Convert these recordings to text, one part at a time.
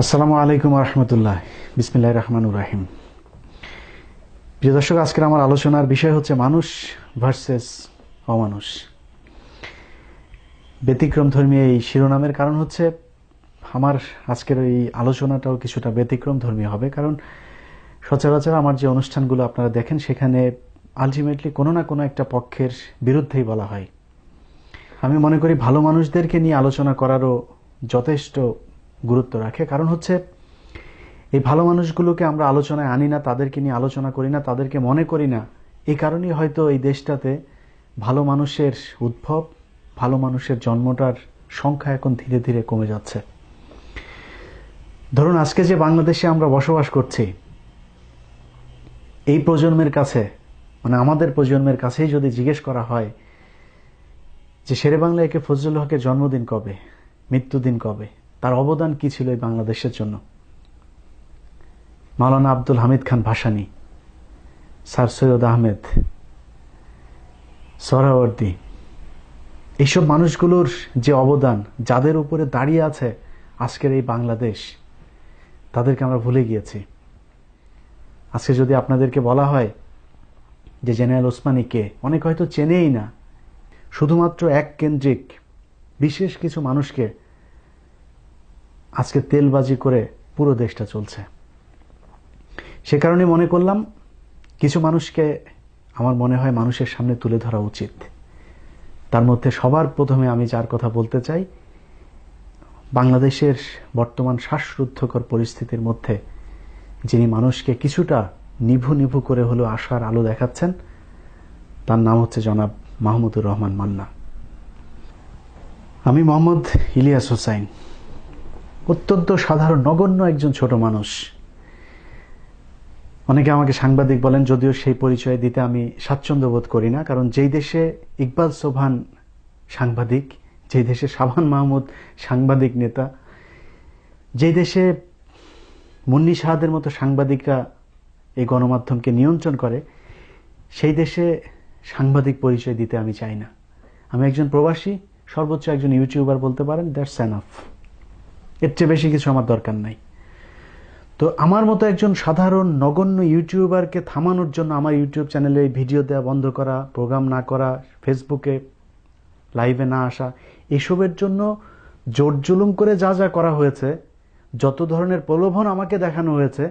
আসসালামু আলাইকুম রহমতুল্লাহ। বিসমিল্লাহির রহমানির রহিম। প্রিয় দর্শক, আজকের আমার আলোচনার বিষয় হচ্ছে মানুষ ভার্সেস অমানুষ। ব্যতিক্রম ধর্মী এই শিরোনামের কারণ হচ্ছে আমার আজকের এই আলোচনাটাও কিছুটা ব্যতিক্রম ধর্মী হবে, কারণ সচরাচর আমার যে অনুষ্ঠানগুলো আপনারা দেখেন সেখানে আলটিমেটলি কোনো না কোনো একটা পক্ষের বিরুদ্ধেই বলা হয়। আমি মনে করি ভালো মানুষদেরকে নিয়ে আলোচনা করারও যথেষ্ট গুরুত্ব রাখে, কারণ হচ্ছে এই ভালো মানুষগুলোকে আমরা আলোচনায় আনি না, তাদেরকে নিয়ে আলোচনা করি না, তাদেরকে মনে করি না। এই কারণেই হয়তো এই দেশটাতে ভালো মানুষের উদ্ভব, ভালো মানুষের জন্মটার সংখ্যা এখন ধীরে ধীরে কমে যাচ্ছে। ধরুন, আজকে যে বাংলাদেশে আমরা বসবাস করছি, এই প্রজন্মের কাছে, মানে আমাদের প্রজন্মের কাছেই যদি জিজ্ঞেস করা হয় যে শেরে বাংলা একে ফজলুল হকের জন্মদিন কবে, মৃত্যুদিন কবে, তার অবদান কি ছিল এই বাংলাদেশের জন্য, মাওলানা আব্দুল হামিদ খান ভাসানী, স্যার সৈয়দ আহমেদ, সোহরাওয়ার্দী, এইসব মানুষগুলোর যে অবদান, যাদের উপরে দাঁড়িয়ে আছে আজকের এই বাংলাদেশ, তাদেরকে আমরা ভুলে গিয়েছি। আজকে যদি আপনাদেরকে বলা হয় যে জেনারেল ওসমানী কে, অনেক হয়তো চেনেই না। শুধুমাত্র এক কেন্দ্রিক বিশেষ কিছু মানুষকে আজকে তেলবাজি করে পুরো দেশটা চলছে। সে কারণে মনে করলাম কিছু মানুষকে আমার মনে হয় মানুষের সামনে তুলে ধরা উচিত। তার মধ্যে সবার প্রথমে আমি যার কথা বলতে চাই, বাংলাদেশের বর্তমান শ্বাসরুদ্ধকর পরিস্থিতির মধ্যে যিনি মানুষকে কিছুটা নিভু নিভু করে হলেও আশার আলো দেখাচ্ছেন, তার নাম হচ্ছে জনাব মাহমুদুর রহমান মান্না। আমি মোহাম্মদ ইলিয়াস হোসাইন, অত্যন্ত সাধারণ নগণ্য একজন ছোট মানুষ। অনেকে আমাকে সাংবাদিক বলেন, যদিও সেই পরিচয় দিতে আমি স্বাচ্ছন্দ্য বোধ করি না, কারণ যেই দেশে ইকবাল সোবহান সাংবাদিক, যেই দেশে শাবান মাহমুদ সাংবাদিক নেতা, যেই দেশে মুন্নি সাহাদের মতো সাংবাদিকরা এই গণমাধ্যমকে নিয়ন্ত্রণ করে, সেই দেশে সাংবাদিক পরিচয় দিতে আমি চাই না। আমি একজন প্রবাসী, সর্বোচ্চ একজন ইউটিউবার বলতে পারেন, দ্যাটস এনাফ। এর চেয়ে বেশি কিছু আমার দরকার নাই। তো আমার মতো একজন সাধারণ নগণ্য ইউটিউবারকে থামানোর জন্য আমার ইউটিউব চ্যানেলে ভিডিও দেওয়া বন্ধ করা, প্রোগ্রাম না করা, ফেসবুকে লাইভে না আসা, এসবের জন্য জোর জুলুম করে যা যা করা হয়েছে, যত ধরনের প্রলোভন আমাকে দেখানো হয়েছে,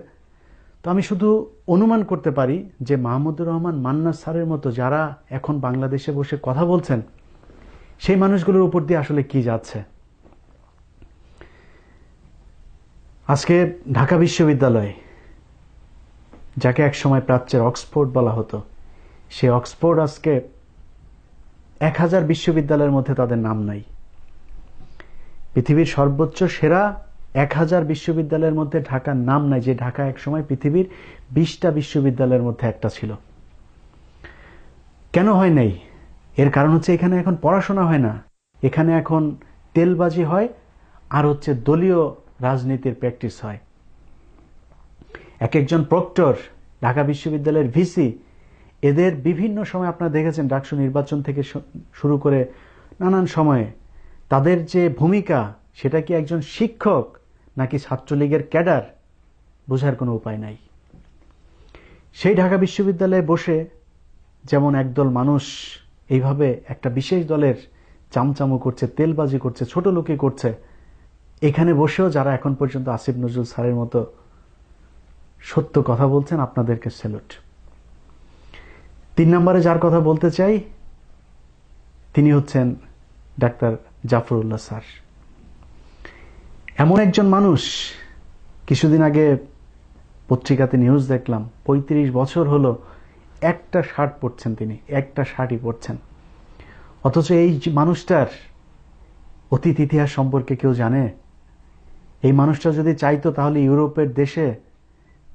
তো আমি শুধু অনুমান করতে পারি যে মাহমুদুর রহমান মান্না স্যারের মতো যারা এখন বাংলাদেশে বসে কথা বলছেন, সেই মানুষগুলোর উপর দিয়ে আসলে কি যাচ্ছে। আজকে ঢাকা বিশ্ববিদ্যালয়, যাকে একসময় প্রাচ্যের অক্সফোর্ড বলা হতো, সে অক্সফোর্ড আজকে 1000 বিশ্ববিদ্যালয়ের মধ্যে তাদের নাম নাই। পৃথিবীর সর্বোচ্চ সেরা 1000 বিশ্ববিদ্যালয়ের মধ্যে ঢাকার নাম নাই, যে ঢাকা একসময় পৃথিবীর 20টা বিশ্ববিদ্যালয়ের মধ্যে একটা ছিল। কেন হয় নাই? এর কারণ হচ্ছে এখানে এখন পড়াশোনা হয় না, এখানে এখন তেলবাজি হয়, আর হচ্ছে দলীয় রাজনীতির প্র্যাকটিস হয়। এক একজন প্রক্টর, ঢাকা বিশ্ববিদ্যালয়ের ভিসি, এদের বিভিন্ন সময় আপনারা দেখেছেন, ডাকসু নির্বাচন থেকে শুরু করে নানান সময়ে তাদের যে ভূমিকা, সেটা কি একজন শিক্ষক নাকি ছাত্রলীগের ক্যাডার, বোঝার কোনো উপায় নাই। সেই ঢাকা বিশ্ববিদ্যালয়ে বসে যেমন একদল মানুষ এইভাবে একটা বিশেষ দলের চামচামো করছে, তেলবাজি করছে, ছোট লোকে করছে, এখানে বসেও যারা এখন পর্যন্ত আসিফ নজরুল স্যারের মতো সত্য কথা বলছেন, আপনাদেরকে স্যালুট। 3 নম্বরে যার কথা বলতে চাই, তিনি হচ্ছেন ডাক্তার জাফরুল্লাহ স্যার। এমন একজন মানুষ, কিছুদিন আগে পত্রিকাতে নিউজ দেখলাম, 35 বছর হলো একটা শার্ট পরছেন, তিনি একটা শার্টই পরছেন। অথচ এই মানুষটার অতীত ইতিহাস সম্পর্কে কেউ জানে? এই মানুষটা যদি চাইতো তাহলে ইউরোপের দেশে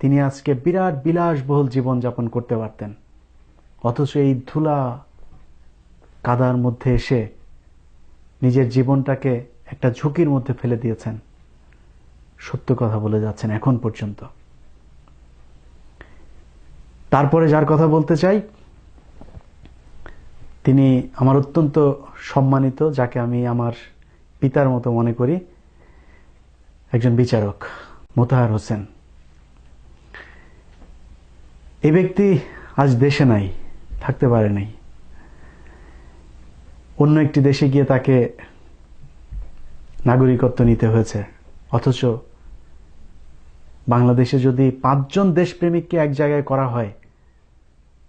তিনি আজকে বিরাট বিলাসবহুল জীবনযাপন করতে পারতেন। অথচ এই ধুলা কাদার মধ্যে এসে নিজের জীবনটাকে একটা ঝুঁকির মধ্যে ফেলে দিয়েছেন, সত্য কথা বলে যাচ্ছেন এখন পর্যন্ত। তারপরে যার কথা বলতে চাই, তিনি আমার অত্যন্ত সম্মানিত, যাকে আমি আমার পিতার মতো মনে করি, একজন বিচারক মোতাহার হোসেন। এই ব্যক্তি আজ দেশে নাই, থাকতে পারে নাই। অন্য একটি দেশে গিয়ে তাকে নাগরিকত্ব নিতে হয়েছে। অথচ বাংলাদেশে যদি 5 জন দেশপ্রেমিককে এক জায়গায় করা হয়,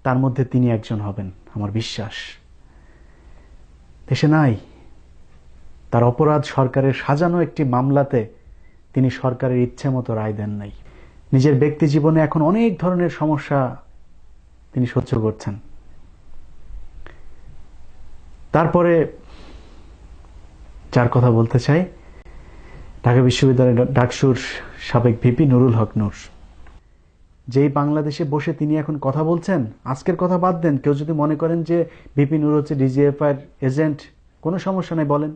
তার মধ্যে তিনি একজন হবেন, আমার বিশ্বাস। দেশে নাই। তার অপরাধ সরকারের সাজানো একটি মামলাতে তিনি সরকারের ইচ্ছে মতো রায় দেন নাই। নিজের ব্যক্তি জীবনে এখন অনেক ধরনের সমস্যা তিনি সহ্য করছেন। তারপরে যার কথা বলতে চাই, ঢাকা বিশ্ববিদ্যালয়ের ডাকসুর সাবেক ভিপি নুরুল হক নূর। যেই বাংলাদেশে বসে তিনি এখন কথা বলছেন, আজকের কথা বাদ দেন, কেউ যদি মনে করেন যে ভিপি নূর হচ্ছে ডিজিএফআই এজেন্ট, কোনো সমস্যা নাই বলেন।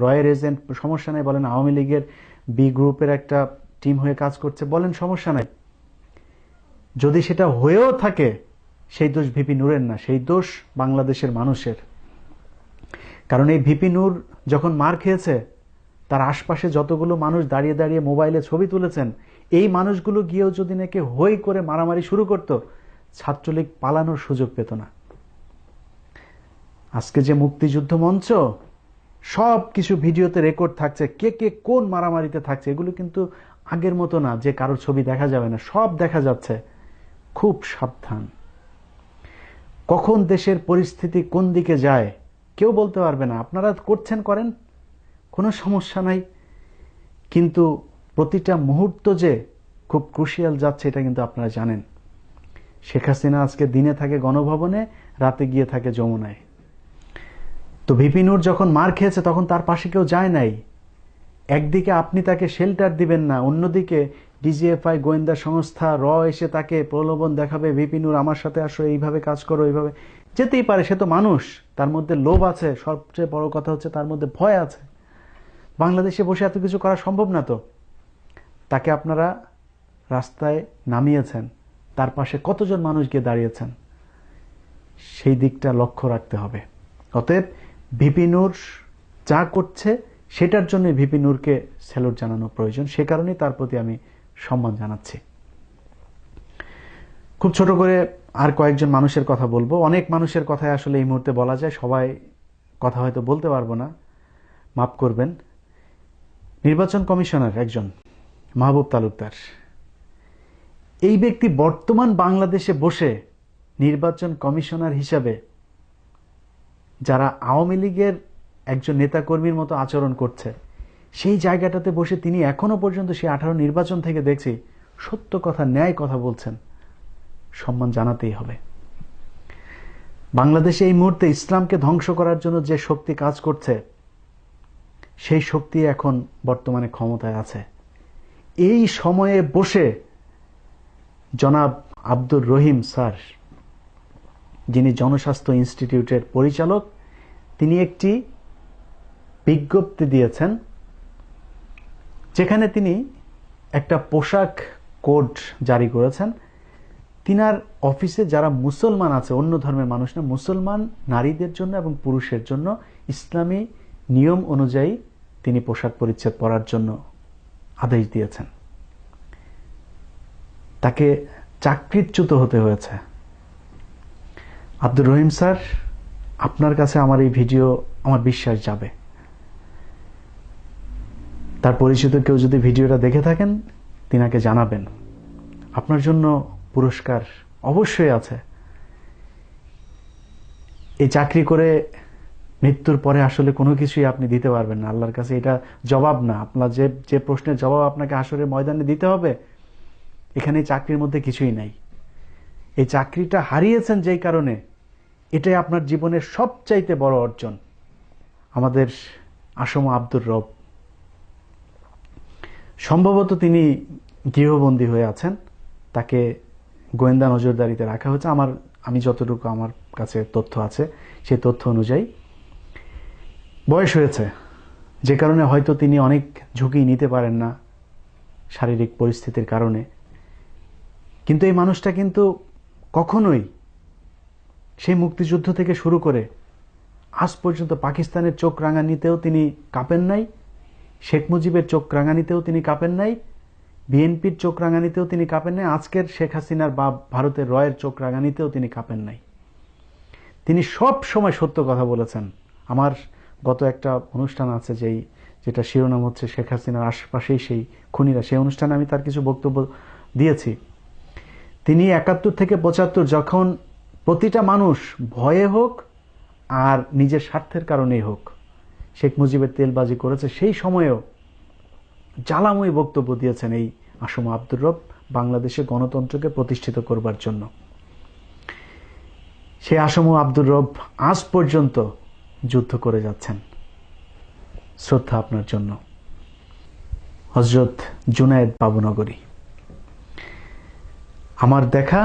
রয়ের এজেন্ট, সমস্যা নাই বলেন। আওয়ামী লীগের বি গ্রুপের একটা টিম হয়ে কাজ করছে, বলেন, সমস্যা নাই। যদি সেটা হয়েও থাকে, সেই দোষ ভিপি নূরের না, সেই দোষ বাংলাদেশের মানুষের। কারণ এই ভিপি নূর যখন মার খেয়েছে, তার আশপাশে যতগুলো মানুষ দাঁড়িয়ে দাঁড়িয়ে মোবাইলে ছবি তুলেছেন, এই মানুষগুলো গিয়েও যদি নাকি হই করে মারামারি শুরু করত, ছাত্রলীগ পালানোর সুযোগ পেত না। আজকে যে মুক্তিযুদ্ধ মঞ্চ, সব কিছু ভিডিওতে রেকর্ড থাকছে, কে কে কোন মারামারিতে থাকছে। এগুলো কিন্তু আগের মতো না যে কারোর ছবি দেখা যাবে না, সব দেখা যাচ্ছে। খুব সাবধান। কখন দেশের পরিস্থিতি কোন দিকে যায় কেউ বলতে পারবে না। আপনারা করছেন, করেন, কোনো সমস্যা নাই। কিন্তু প্রতিটা মুহূর্ত যে খুব ক্রুশিয়াল যাচ্ছে, এটা কিন্তু আপনারা জানেন। শেখ হাসিনা আজকে দিনে থাকে গণভবনে, রাতে গিয়ে থাকে যমুনায়। তো ভিপি নূর যখন মার খেয়েছে, তখন তার পাশে কেউ যায় নাই। একদিকে আপনি তাকে শেল্টার দিবেন না, অন্যদিকে ডিজিএফআই গোয়েন্দা সংস্থা এসে তাকে প্রলোভন দেখাবে, ভিপি নূর আমার সাথে আসো, এইভাবে কাজ করো, এইভাবে। যেতেই পারে, সে তো মানুষ, তার মধ্যে লোভ আছে। সবচেয়ে বড় কথা হচ্ছে তার মধ্যে ভয় আছে। বাংলাদেশে বসে এত কিছু করা সম্ভব না। তো তাকে আপনারা রাস্তায় নামিয়েছেন, তার পাশে কতজন মানুষ গিয়ে দাঁড়িয়েছেন, সেই দিকটা লক্ষ্য রাখতে হবে। অতএব ভিপি নূর যা করছে, সেটার জন্য ভিপি নূরকে স্যালুট জানানো প্রয়োজন। সে কারণেই তার প্রতি আমি সম্মান জানাচ্ছি। খুব ছোট করে আর কয়েকজন মানুষের কথা বলবো। অনেক মানুষের কথাই আসলে এই মুহূর্তে বলা যায়, সবাই কথা হয়তো বলতে পারবো না, মাফ করবেন। নির্বাচন কমিশনার একজন মাহবুব তালুকদার, এই ব্যক্তি বর্তমান বাংলাদেশে বসে নির্বাচন কমিশনার হিসাবে যারা আওয়ামী লীগের একজন নেতাকর্মীর মতো আচরণ করছে, সেই জায়গাটাতে বসে তিনি এখনো পর্যন্ত সেই 18 নির্বাচন থেকে দেখছি সত্য কথা, ন্যায় কথা বলছেন। সম্মান জানাতেই হবে। বাংলাদেশে এই মুহূর্তে ইসলামকে ধ্বংস করার জন্য যে শক্তি কাজ করছে, সেই শক্তি এখন বর্তমানে ক্ষমতায় আছে। এই সময়ে বসে জনাব আব্দুর রহিম স্যার, যিনি জনস্বাস্থ্য ইনস্টিটিউটের পরিচালক, তিনি একটি বিজ্ঞপ্তি দিয়েছেন, যেখানে তিনি একটা পোশাক কোড জারি করেছেন। তিনার অফিসে যারা মুসলমান আছে, অন্য ধর্মের মানুষ না, মুসলমান নারীদের জন্য এবং পুরুষের জন্য ইসলামী নিয়ম অনুযায়ী তিনি পোশাক পরিচ্ছদ পরার জন্য আদেশ দিয়েছেন। তাকে চাকরিচ্যুত হতে হয়েছে। আব্দুর রহিম স্যার, আপনার কাছে আমার এই ভিডিও, আমার বিশ্বাস যাবে। তার পরিচিত কেউ যদি ভিডিওটা দেখে থাকেন, তিনাকে জানাবেন। আপনার জন্য পুরস্কার অবশ্যই আছে। এই চাকরি করে মৃত্যুর পরে আসলে কোনো কিছুই আপনি দিতে পারবেন না আল্লাহর কাছে। এটা জবাব না। আপনার যে প্রশ্নের জবাব আপনাকে হাসরের ময়দানে দিতে হবে, এখানে চাকরির মধ্যে কিছুই নাই। এই চাকরিটা হারিয়েছেন যেই কারণে, এটাই আপনার জীবনের সবচাইতে বড় অর্জন। আমাদের আসম আব্দুর রব, সম্ভবত তিনি গৃহবন্দী হয়ে আছেন, তাকে গোয়েন্দা নজরদারিতে রাখা হয়েছে। আমি যতটুকু আমার কাছে তথ্য আছে, সেই তথ্য অনুযায়ী বয়স হয়েছে, যে কারণে হয়তো তিনি অনেক ঝুঁকি নিতে পারেন না শারীরিক পরিস্থিতির কারণে। কিন্তু এই মানুষটা কিন্তু কখনোই সেই মুক্তিযুদ্ধ থেকে শুরু করে আজ পর্যন্ত পাকিস্তানের চোখ রাঙানিতেও তিনি কাঁপেন নাই, শেখ মুজিবের চোখ রাঙানিতেও তিনি কাঁপেন নাই, বিএনপির চোখ রাঙানিতেও তিনি কাঁপেন নাই, আজকের শেখ হাসিনার বা ভারতের রয়ের চোখ রাঙানিতেও তিনি কাঁপেন নাই। তিনি সব সময় সত্য কথা বলেছেন। আমার গত একটা অনুষ্ঠান আছে যেটা শিরোনাম হচ্ছে শেখ হাসিনার আশপাশেই সেই খুনিরা, সেই অনুষ্ঠানে আমি তার কিছু বক্তব্য দিয়েছি। তিনি 71 থেকে 75 যখন প্রতিটা মানুষ ভয়ে হোক আর নিজের স্বার্থের কারণেই হোক শেখ মুজিবের তেলবাজি করেছে, সেই সময়েও জ্বালাময়ী বক্তব্য দিয়েছেন এই আসম আব্দুর রব বাংলাদেশে গণতন্ত্রকে প্রতিষ্ঠিত করবার জন্য। সেই আসম আব্দুর রব আজ পর্যন্ত যুদ্ধ করে যাচ্ছেন। শ্রদ্ধা আপনার জন্য। হযরত জুনায়েদ বাবুনগরী, আমার দেখা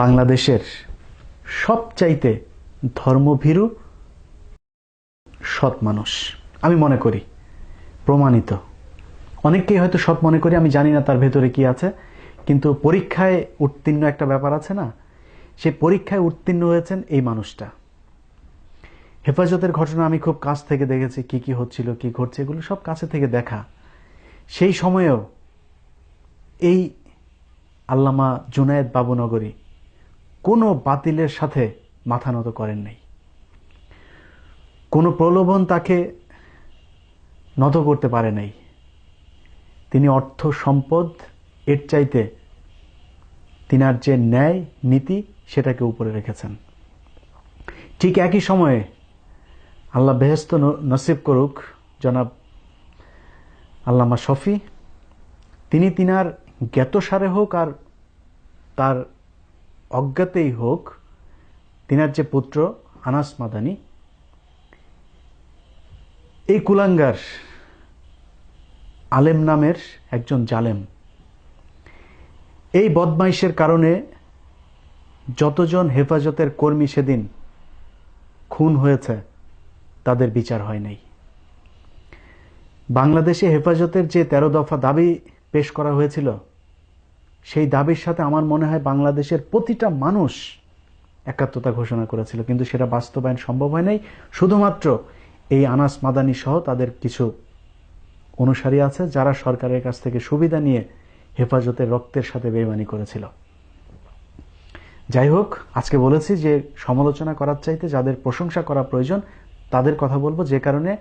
বাংলাদেশের সবচাইতে ধর্মভীরু সৎ মানুষ আমি মনে করি, প্রমাণিত। অনেককেই হয়তো সৎ মনে করি, আমি জানি না তার ভেতরে কি আছে, কিন্তু পরীক্ষায় উত্তীর্ণ একটা ব্যাপার আছে না, সেই পরীক্ষায় উত্তীর্ণ হয়েছেন এই মানুষটা। হেফাজতের ঘটনা আমি খুব কাছ থেকে দেখেছি, কি কি হচ্ছিল, কি ঘটছে, এগুলো সব কাছে থেকে দেখা। সেই সময়েও এই আল্লামা জুনায়েদ বাবুনগরী কোনো বাতিলের সাথে মাথা নত করেন নাই। কোনো প্রলোভন তাকে নত করতে পারে নাই। তিনি অর্থ সম্পদ এর চাইতে তিনার যে ন্যায় নীতি সেটাকে উপরে রেখেছেন। ঠিক একই সময়ে আল্লাহ বেহেশত নসিব করুক জনাব আল্লামা শফি, তিনি তিনার জ্ঞাতসারে হোক আর তার অজ্ঞাতেই হোক, তিনার যে পুত্র আনাস মাদানী, এই কুলাঙ্গার আলেম নামের একজন জালেম, এই বদমাইশের কারণে যতজন হেফাজতের কর্মী সেদিন খুন হয়েছে তাদের বিচার হয় নাই। বাংলাদেশে হেফাজতের যে 13 দফা দাবি পেশ করা হয়েছিল, সেই দাবির সাথে আমার মনে হয় বাংলাদেশের প্রতিটা মানুষ একাত্মতা ঘোষণা করেছিল, কিন্তু সেটা বাস্তবায়ন সম্ভব হয় নাই। শুধুমাত্র এই আনাস মাদানী সহ তাদের কিছু অনুসারী আছে যারা সরকারের কাছ থেকে সুবিধা নিয়ে হেফাজতের রক্তের সাথে বেইমানি করেছিল। যাই হোক, আজকে বলেছি যে সমালোচনা করার চাইতে যাদের প্রশংসা করা প্রয়োজন তাদের কথা বলবো, যে কারণে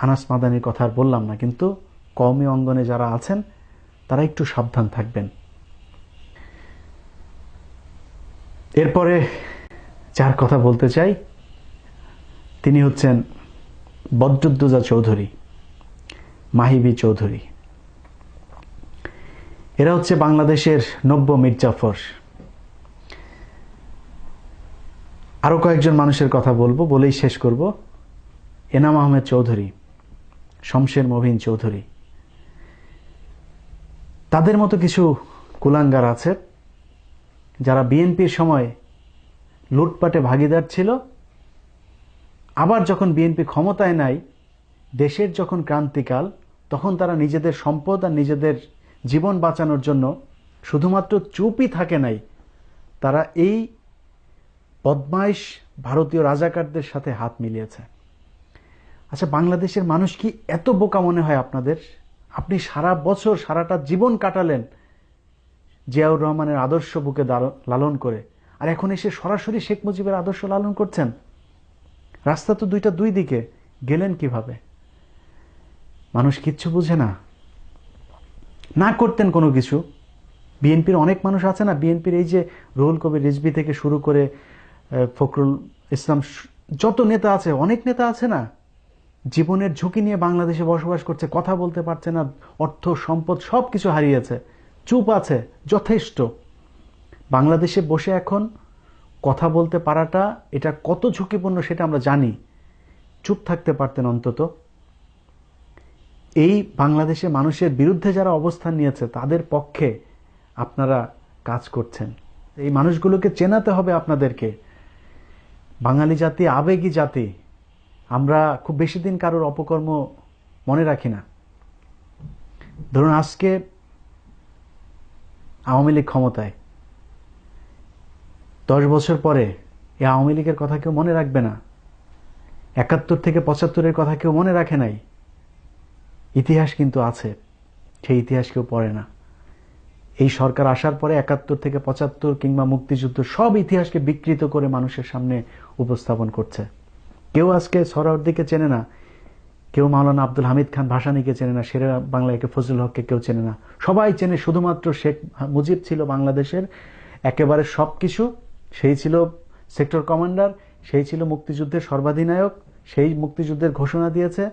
আনাস মাদানীর কথা আর বললাম না। কিন্তু কওমি অঙ্গনে যারা আছেন তারা একটু সাবধান থাকবেন। এরপরে যার কথা বলতে চাই তিনি হচ্ছেন বদরুদ্দোজা চৌধুরী, মাহিবী চৌধুরী। এরা হচ্ছে বাংলাদেশের নব্য মির্জাফর। আরো কয়েকজন মানুষের কথা বলবো, বলেই শেষ করব। এনাম আহমেদ চৌধুরী, শমশের মবিন চৌধুরী, তাদের মতো কিছু কুলাঙ্গার আছে যারা বিএনপির সময় লুটপাটে ভাগীদার ছিল, আবার যখন বিএনপি ক্ষমতায় নাই, দেশের যখন ক্রান্তিকাল, তখন তারা নিজেদের সম্পদ আর নিজেদের জীবন বাঁচানোর জন্য শুধুমাত্র চুপই থাকে নাই, তারা এই বদমাইশ ভারতীয় রাজাকারদের সাথে হাত মিলিয়েছে। আচ্ছা, বাংলাদেশের মানুষ কি এত বোকা মনে হয় আপনাদের? আপনি সারা বছর সারাটা জীবন কাটালেন জিয়াউর রহমানের আদর্শ বুকে লালন করে, আর এখন এসে সরাসরি শেখ মুজিবের আদর্শ লালন করছেন। রাস্তা তো দুই দিকে, গেলেন কিভাবে? মানুষ কিচ্ছু বুঝে না, না করতেন কোনো কিছু। বিএনপির অনেক মানুষ আছে না, বিএনপির এই যে রুহুল কবির রিজভী থেকে শুরু করে ফখরুল ইসলাম, যত নেতা আছে, অনেক নেতা আছে না, জীবনের ঝুঁকি নিয়ে বাংলাদেশে বসবাস করছে, কথা বলতে পারছে না, অর্থ সম্পদ সবকিছু হারিয়েছে, চুপ আছে, যথেষ্ট। বাংলাদেশে বসে এখন কথা বলতে পারাটা এটা কত ঝুঁকিপূর্ণ সেটা আমরা জানি। চুপ থাকতে পারতেন অন্তত। এই বাংলাদেশে মানুষের বিরুদ্ধে যারা অবস্থান নিয়েছে তাদের পক্ষে আপনারা কাজ করছেন। এই মানুষগুলোকে চেনাতে হবে আপনাদেরকে। বাঙালি জাতি আবেগী জাতি, আমরা খুব বেশি দিন কারোর অপকর্ম মনে রাখি না। ধরুন আজকে আওয়ামী লীগ ক্ষমতায়, 10 বছর পরে এই আওয়ামী লীগের কথা কেউ মনে রাখবে না। 71 থেকে 75-এর কথা কেউ মনে রাখে নাই। ইতিহাস কিন্তু আছে, সেই ইতিহাস কেউ পড়ে না। এই সরকার আসার পরে 71 থেকে 75 কিংবা মুক্তিযুদ্ধ সব ইতিহাসকে বিকৃত করে মানুষের সামনে উপস্থাপন করছে। কেউ আজকে সোহরাওয়ার্দীকে চেনে না, কেউ মাওলানা আব্দুল হামিদ খান ভাসানীকে চেনে না, শেরে বাংলাকে ফজলুল হককে কেউ চেনে না। সবাই চেনে শুধুমাত্র শেখ মুজিব ছিল বাংলাদেশের একেবারে সবকিছু। সেই ছিল সেক্টর কমান্ডার, সেই ছিল মুক্তিযুদ্ধের সর্বাধিনায়ক, সেই মুক্তিযুদ্ধের ঘোষণা দিয়েছে।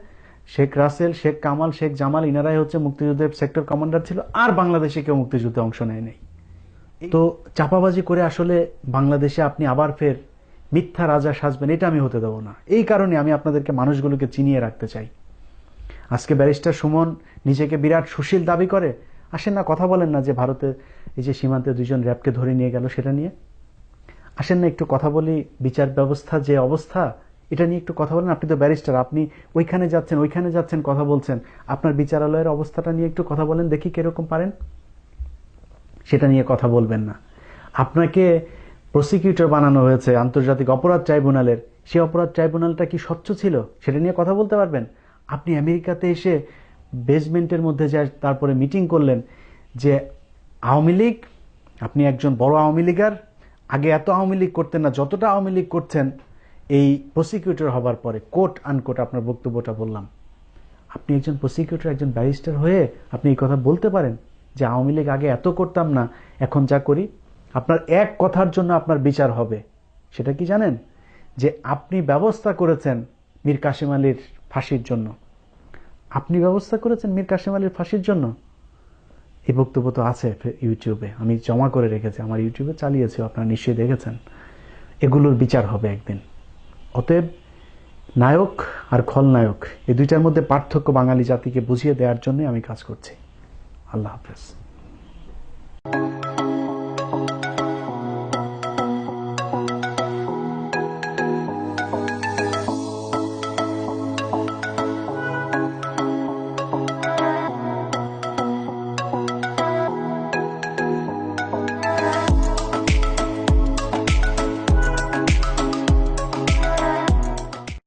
শেখ রাসেল, শেখ কামাল, শেখ জামাল ইনারাই হচ্ছে মুক্তিযুদ্ধের সেক্টর কমান্ডার ছিল, আর বাংলাদেশে কেউ মুক্তিযুদ্ধে অংশ নেয় নাই। তো চাপাবাজি করে আসলে বাংলাদেশে আপনি আবার ফের মিথ্যা রাজা সাজবেন, এটা আমি হতে দেবো না। এই কারণে আমি আপনাদেরকে মানুষগুলোকে চিনিয়ে রাখতে চাই। আজকে ব্যারিস্টার সুমন নিজেকে বিরাট সুশীল দাবি করে, আসেন না কথা বলেন না যে ভারতে এই যে সীমান্তে 2 জন র্যাবকে ধরে নিয়ে গেল সেটা নিয়ে। আসেন না একটু কথা বলি, বিচার ব্যবস্থা যে অবস্থা এটা নিয়ে একটু কথা বলেন। আপনি তো ব্যারিস্টার, আপনি ওইখানে যাচ্ছেন কথা বলছেন, আপনার বিচারালয়ের অবস্থাটা নিয়ে একটু কথা বলেন, দেখি কিরকম পারেন। সেটা নিয়ে কথা বলবেন না। আপনাকে প্রসিকিউটর বানানো হয়েছে আন্তর্জাতিক অপরাধ ট্রাইব্যুনালের, সেই অপরাধ ট্রাইব্যুনালটা কি স্বচ্ছ ছিল সেটা নিয়ে কথা বলতে পারবেন? আপনি আমেরিকাতে এসে বেসমেন্টের মধ্যে যায় তারপরে মিটিং করলেন যে আওয়ামী লীগ, আপনি একজন বড় আওয়ামী লীগার, আগে এত আওয়ামী লীগ করতেন না যতটা আওয়ামী লীগ করছেন এই প্রসিকিউটর হবার পরে। কোট আনকোট আপনার বক্তব্যটা বললাম। আপনি একজন প্রসিকিউটর, একজন ব্যারিস্টার হয়ে আপনি এই কথা বলতে পারেন যে আওয়ামী লীগ আগে এত করতাম না, এখন যা করি? আপনার এক কথার জন্য আপনার বিচার হবে। সেটা কি জানেন? যে আপনি ব্যবস্থা করেছেন মীর কাসেম আলীর ফাঁসির জন্য। আপনি ব্যবস্থা করেছেন মীর কাসেম আলীর ফাঁসির জন্য। এই বক্তব্য তো আছে ইউটিউবে, আমি জমা করে রেখেছি, আমার ইউটিউবে চালিয়েছি, আপনারা নিশ্চয়ই দেখেছেন। এগুলোর বিচার হবে একদিন। অতএব নায়ক আর খলনায়ক এই দুইটার মধ্যে পার্থক্য বাঙালি জাতিকে বুঝিয়ে দেওয়ার জন্য আমি কাজ করছি। আল্লাহ হাফেজ।